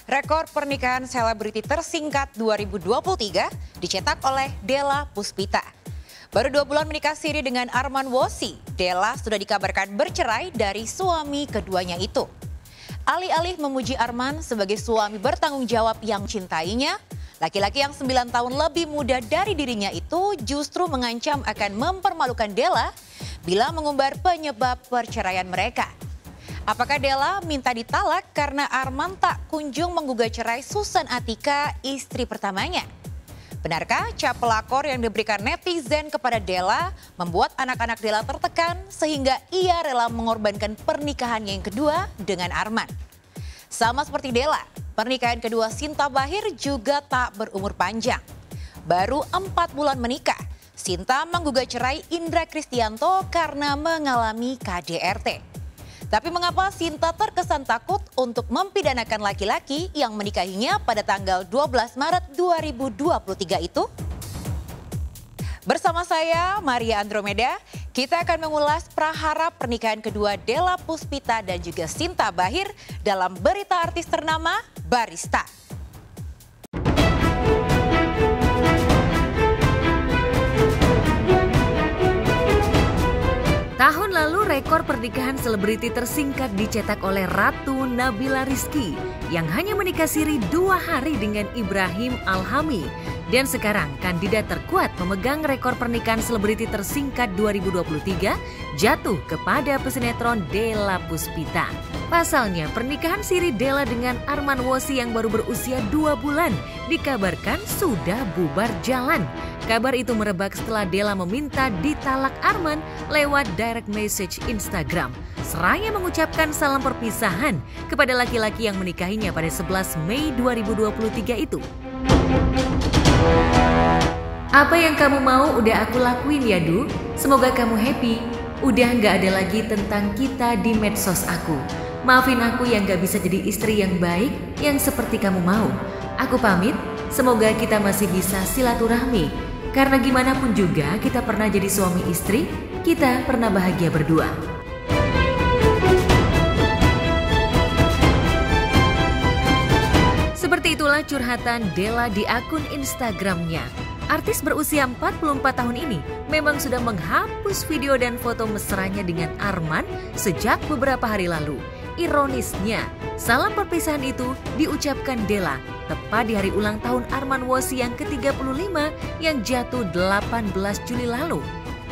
Rekor pernikahan selebriti tersingkat 2023 dicetak oleh Della Puspita. Baru 2 bulan menikah siri dengan Arman Wosi, Della sudah dikabarkan bercerai dari suami keduanya itu. Alih-alih memuji Arman sebagai suami bertanggung jawab yang cintainya, laki-laki yang 9 tahun lebih muda dari dirinya itu justru mengancam akan mempermalukan Della bila mengumbar penyebab perceraian mereka. Apakah Della minta ditalak karena Arman tak kunjung menggugat cerai Susan Atika, istri pertamanya? Benarkah cap pelakor yang diberikan netizen kepada Della membuat anak-anak Della tertekan sehingga ia rela mengorbankan pernikahannya yang kedua dengan Arman? Sama seperti Della, pernikahan kedua Sinta Bachir juga tak berumur panjang. Baru 4 bulan menikah, Sinta menggugat cerai Indra Kristianto karena mengalami KDRT. Tapi mengapa Sinta terkesan takut untuk mempidanakan laki-laki yang menikahinya pada tanggal 12 Maret 2023 itu? Bersama saya, Maria Andromeda, kita akan mengulas prahara pernikahan kedua Della Puspita dan juga Sinta Bachir dalam berita artis ternama Barista. Tahun lalu rekor pernikahan selebriti tersingkat dicetak oleh Ratu Nabila Rizky yang hanya menikah siri 2 hari dengan Ibrahim Alhami. Dan sekarang kandidat terkuat memegang rekor pernikahan selebriti tersingkat 2023 jatuh kepada pesinetron Della Puspita. Pasalnya pernikahan siri Della dengan Arman Wosi yang baru berusia 2 bulan dikabarkan sudah bubar jalan. Kabar itu merebak setelah Della meminta ditalak Arman lewat direct message Instagram. Seraya mengucapkan salam perpisahan kepada laki-laki yang menikahinya pada 11 Mei 2023 itu. Apa yang kamu mau udah aku lakuin ya Du. Semoga kamu happy. Udah gak ada lagi tentang kita di medsos aku. Maafin aku yang gak bisa jadi istri yang baik yang seperti kamu mau. Aku pamit, semoga kita masih bisa silaturahmi. Karena gimana pun juga kita pernah jadi suami istri, kita pernah bahagia berdua. Seperti itulah curhatan Della di akun Instagramnya. Artis berusia 44 tahun ini memang sudah menghapus video dan foto mesranya dengan Arman sejak beberapa hari lalu. Ironisnya, salam perpisahan itu diucapkan Della tepat di hari ulang tahun Arman Wosi yang ke-35 yang jatuh 18 Juli lalu.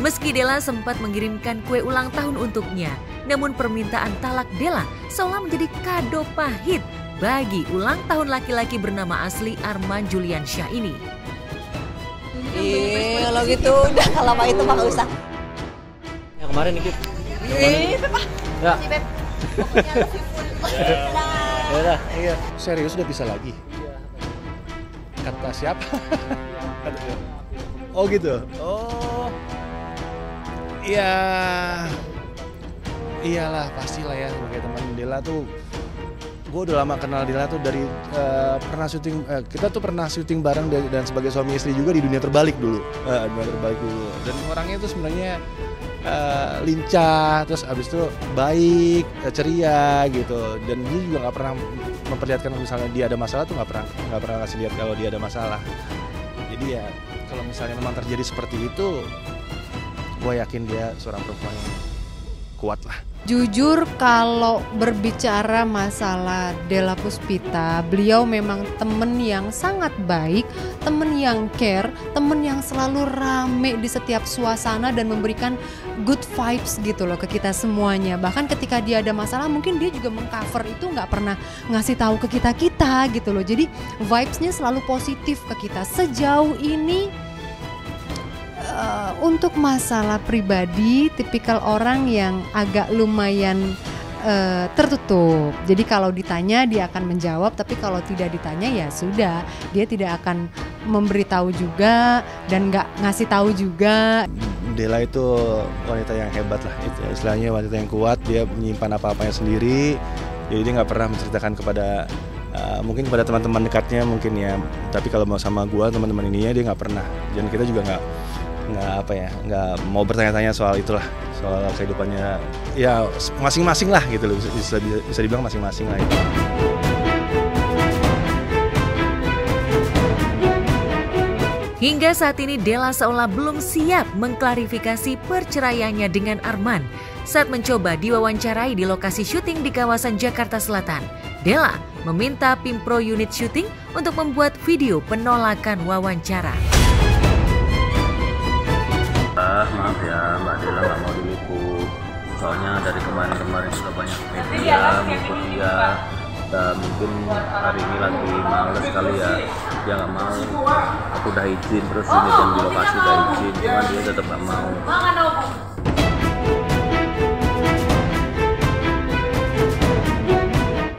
Meski Della sempat mengirimkan kue ulang tahun untuknya, namun permintaan talak Della seolah menjadi kado pahit bagi ulang tahun laki-laki bernama asli Arman Juliansyah ini. Kalau gitu udah, kalau sama itu mah gak usah. Ya kemarin dikit. Itu Pak. Ya. Si Beb. Pokoknya lebih full. Ya udah, iya. Serius udah bisa lagi? Kata siapa? Oh gitu. Oh. Iya. Iyalah, pastilah ya sebagai teman Della tuh. Gue udah lama kenal Della tuh dari kita tuh pernah syuting bareng dan sebagai suami istri juga di Dunia Terbalik dulu. Dan orangnya tuh sebenarnya lincah, terus abis itu baik, ceria gitu. Dan dia juga nggak pernah memperlihatkan misalnya dia ada masalah tuh nggak pernah kasih lihat kalau dia ada masalah. Jadi ya kalau misalnya memang terjadi seperti itu, gue yakin dia seorang perempuan yang kuat lah. Jujur kalau berbicara masalah Della Puspita, beliau memang temen yang sangat baik, temen yang care, temen yang selalu rame di setiap suasana dan memberikan good vibes gitu loh ke kita semuanya. Bahkan ketika dia ada masalah mungkin dia juga mengcover itu, nggak pernah ngasih tahu ke kita gitu loh. Jadi vibesnya selalu positif ke kita. Sejauh ini untuk masalah pribadi, tipikal orang yang agak lumayan tertutup. Jadi kalau ditanya dia akan menjawab, tapi kalau tidak ditanya ya sudah, dia tidak akan memberitahu juga dan nggak ngasih tahu juga. Della itu wanita yang hebat lah, itu istilahnya wanita yang kuat. Dia menyimpan apa-apanya sendiri, jadi dia nggak pernah menceritakan kepada mungkin kepada teman-teman dekatnya mungkin ya. Tapi kalau mau sama gua, teman-teman ininya dia nggak pernah. Dan kita juga nggak mau bertanya-tanya soal itulah, soal kehidupannya ya masing-masing lah gitu loh, bisa dibilang masing-masing lah itu. Hingga saat ini Della seolah belum siap mengklarifikasi perceraiannya dengan Arman. Saat mencoba diwawancarai di lokasi syuting di kawasan Jakarta Selatan, Della meminta Pimpro unit syuting untuk membuat video penolakan wawancara. Maaf ya, Mbak Della nggak mau diliput. Soalnya dari kemarin-kemarin sudah banyak media meliput dia. Dan mungkin hari ini lagi males kali ya, dia nggak mau. Aku udah izin, terus ini dan di lokasi udah izin, cuman dia tetap nggak mau.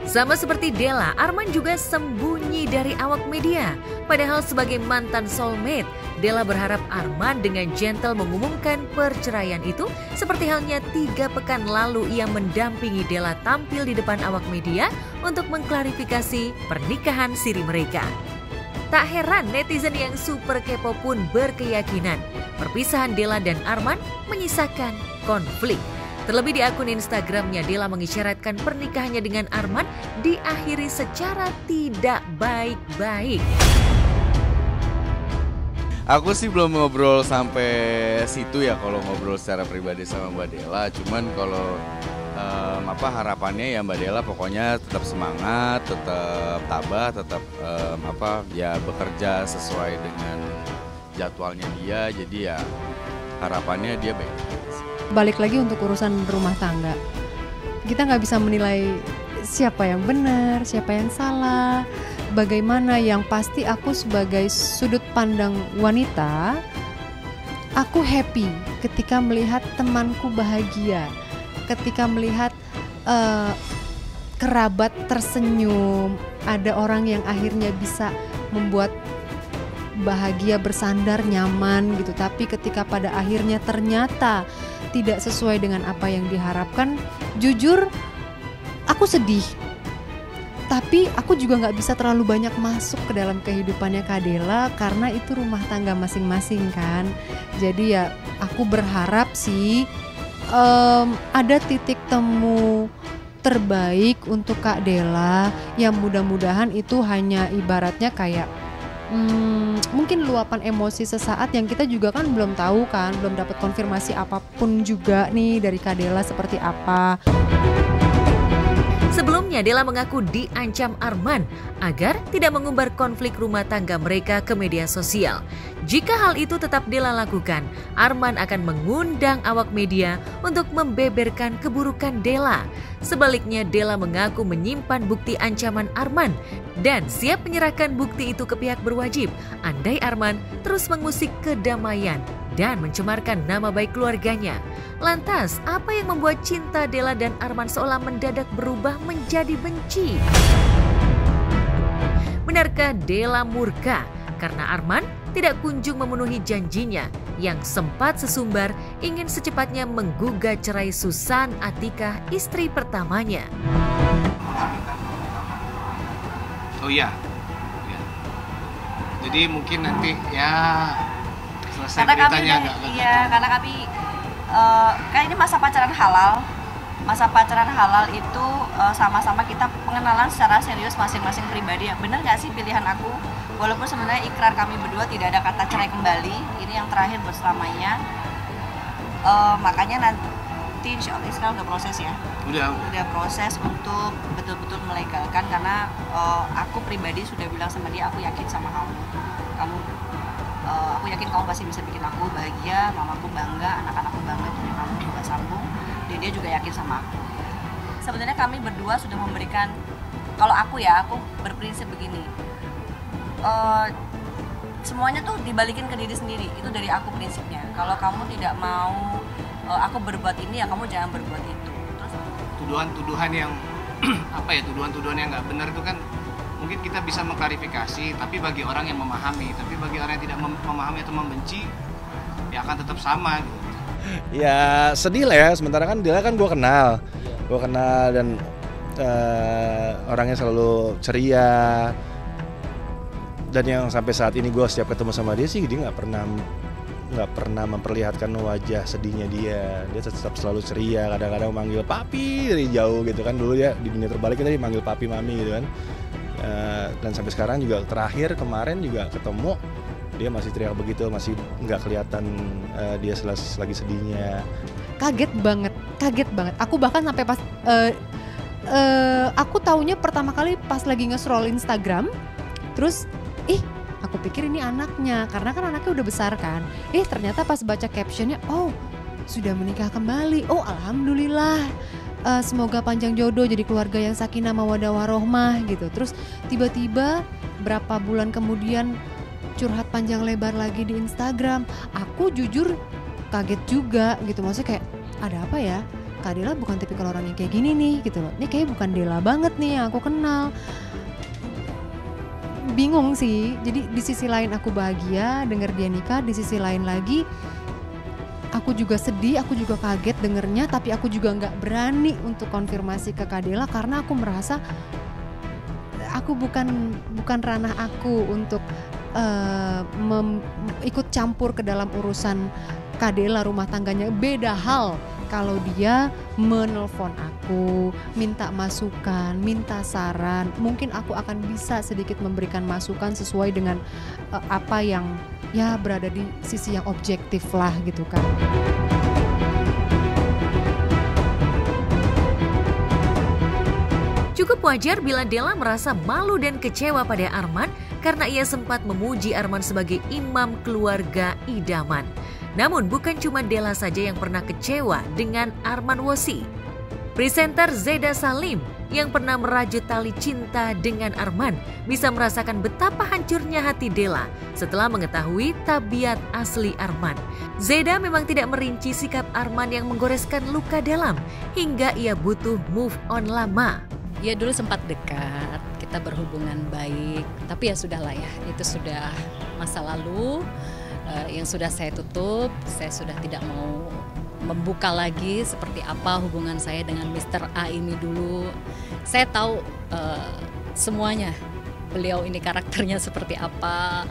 Sama seperti Della, Arman juga sembunyi dari awak media. Padahal sebagai mantan soulmate, Della berharap Arman dengan gentle mengumumkan perceraian itu seperti halnya 3 pekan lalu ia mendampingi Della tampil di depan awak media untuk mengklarifikasi pernikahan siri mereka. Tak heran netizen yang super kepo pun berkeyakinan perpisahan Della dan Arman menyisakan konflik. Terlebih di akun Instagramnya, Della mengisyaratkan pernikahannya dengan Arman diakhiri secara tidak baik-baik. Aku sih belum ngobrol sampai situ ya kalau ngobrol secara pribadi sama Mbak Della. Cuman kalau harapannya ya Mbak Della pokoknya tetap semangat, tetap tabah, tetap bekerja sesuai dengan jadwalnya dia. Jadi ya harapannya dia baik. Balik lagi untuk urusan rumah tangga, kita nggak bisa menilai siapa yang benar, siapa yang salah, bagaimana. Yang pasti aku sebagai sudut pandang wanita, aku happy ketika melihat temanku bahagia, ketika melihat kerabat tersenyum, ada orang yang akhirnya bisa membuat bahagia, bersandar, nyaman gitu. Tapi ketika pada akhirnya ternyata tidak sesuai dengan apa yang diharapkan, jujur aku sedih. Tapi aku juga nggak bisa terlalu banyak masuk ke dalam kehidupannya Kak Della karena itu rumah tangga masing-masing kan. Jadi ya aku berharap sih ada titik temu terbaik untuk Kak Della yang mudah-mudahan itu hanya ibaratnya kayak mungkin luapan emosi sesaat yang kita juga kan belum tahu kan, belum dapat konfirmasi apapun juga nih dari Kak Della seperti apa. Sebelumnya Della mengaku diancam Arman agar tidak mengumbar konflik rumah tangga mereka ke media sosial. Jika hal itu tetap Della lakukan, Arman akan mengundang awak media untuk membeberkan keburukan Della. Sebaliknya Della mengaku menyimpan bukti ancaman Arman dan siap menyerahkan bukti itu ke pihak berwajib andai Arman terus mengusik kedamaian dan mencemarkan nama baik keluarganya. Lantas, apa yang membuat cinta Della dan Arman seolah mendadak berubah menjadi benci? Benarkah Della murka karena Arman tidak kunjung memenuhi janjinya yang sempat sesumbar ingin secepatnya menggugat cerai Susan Atikah, istri pertamanya? Oh iya. Jadi mungkin nanti ya selesai Karena kami beritanya karena kami kan ini masa pacaran halal. Masa pacaran halal itu sama-sama kita pengenalan secara serius masing-masing pribadi. Benar nggak sih pilihan aku? Walaupun sebenarnya ikrar kami berdua tidak ada kata cerai kembali. Ini yang terakhir berselamanya. Makanya nanti insya Allah sekarang udah proses ya. Udah proses untuk betul-betul melegalkan karena aku pribadi sudah bilang sama dia, aku yakin sama kamu. Aku yakin kamu pasti bisa bikin aku bahagia, mamaku bangga, anak-anakku bangga, punya kamu juga sambung. Dan dia juga yakin sama aku. Sebenarnya kami berdua sudah memberikan, kalau aku berprinsip begini, semuanya tuh dibalikin ke diri sendiri. Itu dari aku prinsipnya. Kalau kamu tidak mau aku berbuat ini, ya kamu jangan berbuat itu. Terus tuduhan-tuduhan yang tuduhan-tuduhan yang nggak benar itu kan mungkin kita bisa mengklarifikasi, tapi bagi orang yang memahami, tapi bagi orang yang tidak memahami atau membenci, ya akan tetap sama gitu. Ya sedih lah ya, sementara kan dia kan gue kenal dan orangnya selalu ceria, dan yang sampai saat ini gue setiap ketemu sama dia sih dia nggak pernah memperlihatkan wajah sedihnya dia tetap selalu ceria, kadang-kadang manggil papi dari jauh gitu kan. Dulu ya di dunia terbalik kita dipanggil papi mami gitu kan, dan sampai sekarang juga terakhir kemarin juga ketemu dia masih teriak begitu, masih nggak kelihatan dia lagi sedihnya. Kaget banget. Aku bahkan sampai pas aku taunya pertama kali pas lagi nge-scroll Instagram, terus aku pikir ini anaknya, karena kan anaknya udah besar kan. Ternyata pas baca captionnya, oh sudah menikah kembali, oh alhamdulillah. Semoga panjang jodoh, jadi keluarga yang sakinah mawaddah warohmah gitu. Terus tiba-tiba berapa bulan kemudian curhat panjang lebar lagi di Instagram. Aku jujur kaget juga gitu, maksudnya kayak ada apa ya? Kak Della bukan tipikal orang yang kayak gini nih gitu loh. Ini kayak bukan Della banget nih yang aku kenal. Bingung sih. Jadi di sisi lain aku bahagia denger dia nikah, di sisi lain lagi aku juga sedih, aku juga kaget dengernya, tapi aku juga nggak berani untuk konfirmasi ke Kak Della karena aku merasa aku bukan ranah aku untuk ikut campur ke dalam urusan Kak Della rumah tangganya. Beda hal kalau dia menelpon aku, minta masukan, minta saran, mungkin aku akan bisa sedikit memberikan masukan sesuai dengan apa yang ya berada di sisi yang objektif lah gitu kan. Cukup wajar bila Della merasa malu dan kecewa pada Arman karena ia sempat memuji Arman sebagai imam keluarga idaman. Namun bukan cuma Della saja yang pernah kecewa dengan Arman Wossi. Presenter Zeda Salim yang pernah merajut tali cinta dengan Arman bisa merasakan betapa hancurnya hati Della setelah mengetahui tabiat asli Arman. Zeda memang tidak merinci sikap Arman yang menggoreskan luka dalam hingga ia butuh move on lama. Ya dulu sempat dekat, kita berhubungan baik, tapi ya sudahlah ya, itu sudah masa lalu yang sudah saya tutup. Saya sudah tidak mau membuka lagi seperti apa hubungan saya dengan Mr. A ini dulu. Saya tahu semuanya, beliau ini karakternya seperti apa,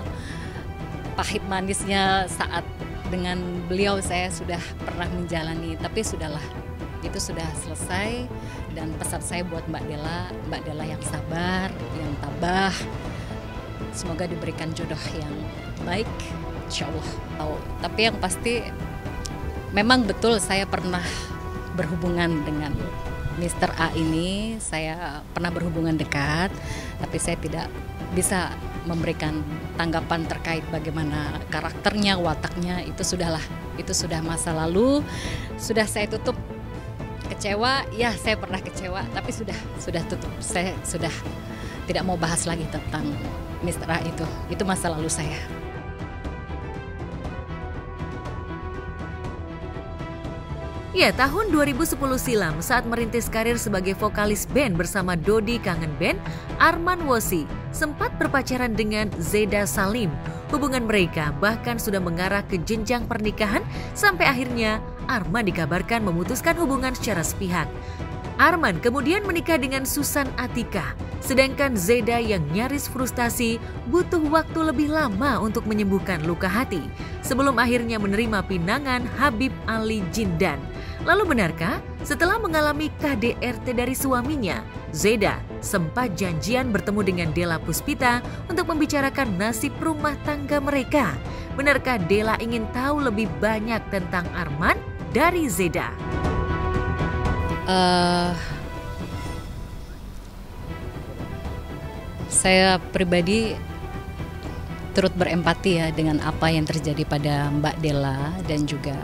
pahit manisnya saat dengan beliau saya sudah pernah menjalani, tapi sudahlah. Itu sudah selesai dan pesan saya buat Mbak Della yang sabar, yang tabah. Semoga diberikan jodoh yang baik, insya Allah. Tapi yang pasti memang betul saya pernah berhubungan dengan Mr. A ini. Saya pernah berhubungan dekat, tapi saya tidak bisa memberikan tanggapan terkait bagaimana karakternya, wataknya. Itu sudahlah, itu sudah masa lalu, sudah saya tutup. Kecewa, ya saya pernah kecewa, tapi sudah tutup. Saya sudah tidak mau bahas lagi tentang Mr. A itu masa lalu saya. Ya, tahun 2010 silam saat merintis karir sebagai vokalis band bersama Dodi Kangen Band, Arman Wossi sempat berpacaran dengan Zeda Salim. Hubungan mereka bahkan sudah mengarah ke jenjang pernikahan sampai akhirnya Arman dikabarkan memutuskan hubungan secara sepihak. Arman kemudian menikah dengan Susan Atika, sedangkan Zeda yang nyaris frustasi butuh waktu lebih lama untuk menyembuhkan luka hati sebelum akhirnya menerima pinangan Habib Ali Jindan. Lalu benarkah setelah mengalami KDRT dari suaminya, Zeda sempat janjian bertemu dengan Della Puspita untuk membicarakan nasib rumah tangga mereka? Benarkah Della ingin tahu lebih banyak tentang Arman dari Zeda? Saya pribadi turut berempati ya dengan apa yang terjadi pada Mbak Della dan juga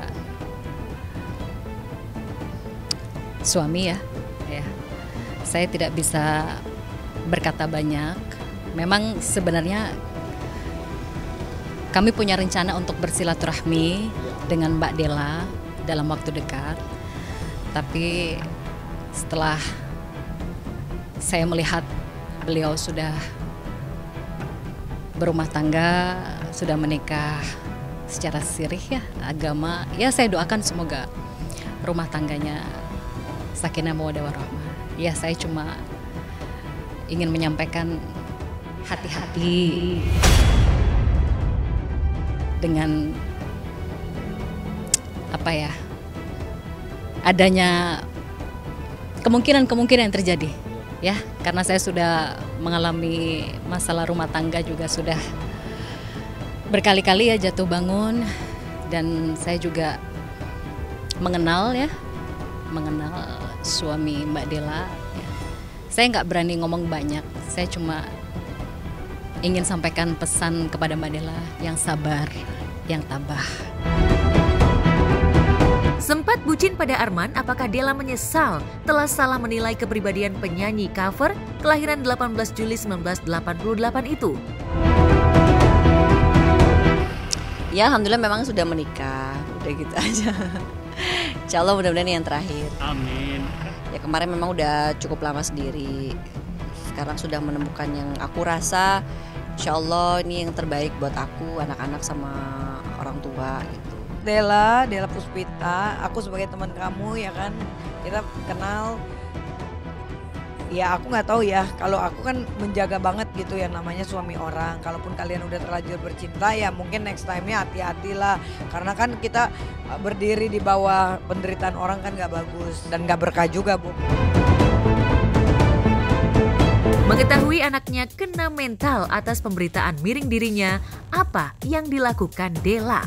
suami ya. Saya tidak bisa berkata banyak. Memang sebenarnya kami punya rencana untuk bersilaturahmi dengan Mbak Della dalam waktu dekat. Tapi setelah saya melihat beliau sudah berumah tangga, sudah menikah secara sirih ya, agama, ya saya doakan semoga rumah tangganya sakinah mawaddah warahmah. Ya saya cuma ingin menyampaikan hati-hati dengan apa ya, adanya kemungkinan-kemungkinan yang terjadi ya, karena saya sudah mengalami masalah rumah tangga juga sudah berkali-kali ya jatuh bangun, dan saya juga mengenal suami Mbak Della. Saya nggak berani ngomong banyak, saya cuma ingin sampaikan pesan kepada Mbak Della yang sabar, yang tabah. Sempat bucin pada Arman, apakah Della menyesal telah salah menilai kepribadian penyanyi cover kelahiran 18 Juli 1988 itu? Ya alhamdulillah memang sudah menikah, udah gitu aja. Insya Allah mudah-mudahan yang terakhir. Amin. Ya kemarin memang udah cukup lama sendiri. Sekarang sudah menemukan yang aku rasa insya Allah ini yang terbaik buat aku, anak-anak sama orang tua gitu. Della Puspita, aku sebagai teman kamu ya kan, kita kenal. Ya aku nggak tahu ya, kalau aku kan menjaga banget gitu yang namanya suami orang. Kalaupun kalian udah terlanjur bercinta ya mungkin next time-nya hati-hatilah. Karena kan kita berdiri di bawah penderitaan orang kan nggak bagus dan nggak berkah juga, Bu. Mengetahui anaknya kena mental atas pemberitaan miring dirinya, apa yang dilakukan Della?